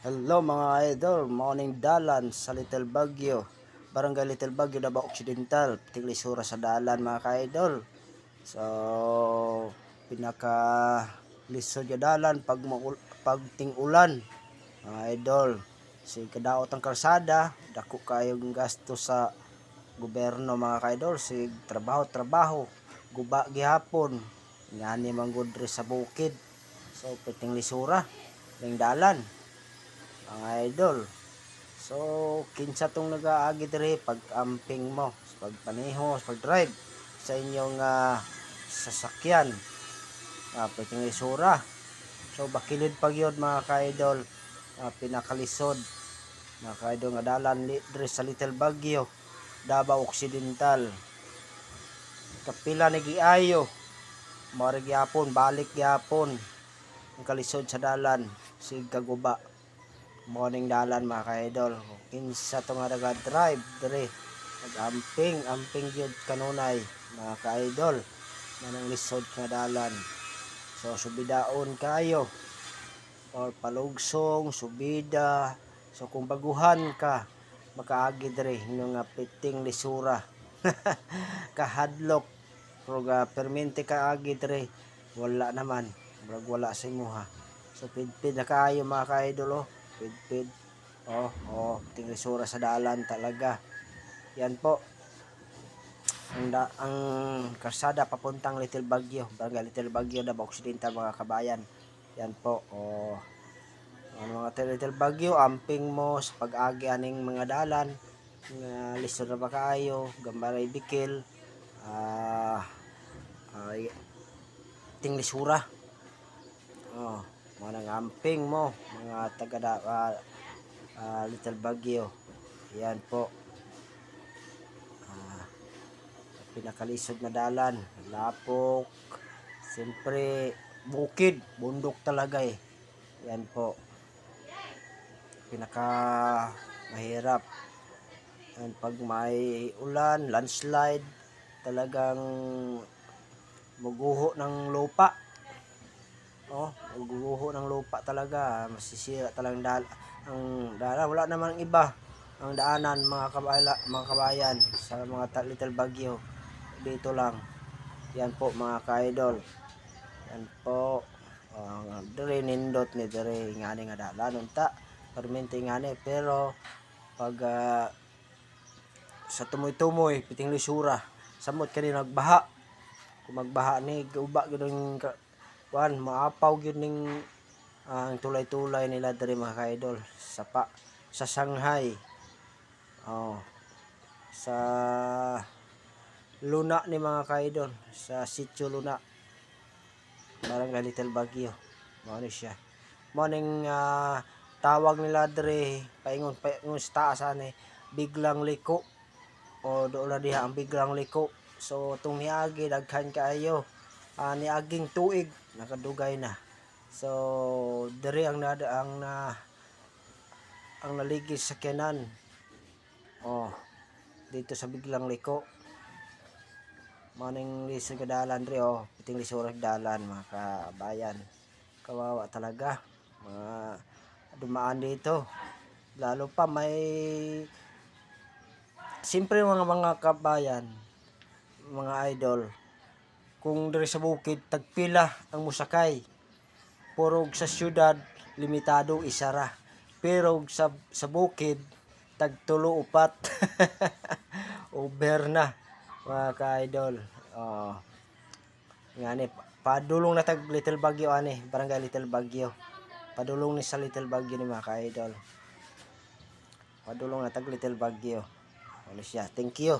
Hello mga idol, morning dalan sa Little Baguio, Barangay Little Baguio, Davao Occidental, Tiglisura sa dalan mga ka-idol. So, pinaka lisod ya dalan pag ting-ulan mga idol. Si kadaot ang kalsada, dako kayong gasto sa gobyerno mga ka-idol, si trabaho, guba gihapon. Ngani manggudre sa bukid. So, piting lisura ning dalan mga idol. So, kinsa tong nag-aagi diri pag amping mo, pag paneho, pag drive sa inyong sasakyan. Pwedeng isura. So, bakilid pag yun mga ka-idol, pinakalisod. Mga ka-idol nga dalan diri sa Little Baguio, Davao Occidental. Kapila ni giayo, mara gyapon, balik gyapon. Ang kalisod sa dalan, sig kaguba. Morning dalan mga ka-idol. Kinsa to nga nag-drive dire amping gyud kanunay mga ka-idol manang lisod nga dalan. So subidaon kayo or palugsong subida. So kung baguhan ka makaagi dire nga piting lisura kahadlok pero permente kaagi dire wala naman murag wala sa imuha. So pidpid na kayo mga ka-idol pidpid tinglisura sa dalan talaga. Yan po ang karsada papuntang Little Baguio, Barangay Little Baguio, Davao Occidental mga kabayan. Yan po mga Little Baguio, amping mo sa pag-agi aning mga dalan nga lisod na ba kaayo, gambaray bikil, tinglisura. Mga amping mo mga taga Little Baguio. Yan po pinakalisod na dalan, lapok, siyempre bukid, bundok talaga yan po pinaka mahirap. And pag may ulan, landslide, talagang maguho ng lupa. Maguho ng lupa talaga, masisira talagang ang dala. Wala namang iba ang daanan mga kabayan sa mga Little Baguio. Dito lang. Yan po mga ka-idol. Yan po. Dire nindot ni dire ngani nga dalan unta. Permente ngani pero pag sa tumoy-tumoy piting lisura samot kani nagbaha. Kung magbaha ni uba gyud ang kuan maapaw gyud ning ang tulay-tulay nila dire mga ka-idol sa Shanghai. Sa Luna ni mga ka-idol, sa Sitio Luna, Barangay Little Baguio. Mao ni siya. Mao ning tawag nila dire paingon sa taas ani biglang liko o doon diha ang biglang liko. So tung niagi daghan kaayo niaging tuig nakadugay na. So dire ang naligis sa kenan dito sa biglang liko. Maning lisod ka dalan ri piting lisod dalan mga kabayan. Kawawa talaga mga dumaan dito. Lalo pa may siyempre mga kabayan, mga idol, kung diri sa bukid tagpila ang musakay. Puro sa syudad limitado isara. Pero sa bukid tagtulo upat. Over na mga ka-idol. Ngani padulong na tag Little Baguio ani, Barangay Little Baguio. Padulong ni sa Little Baguio ni mga ka-idol. Padulong na tag Little Baguio. Ano siya? Thank you.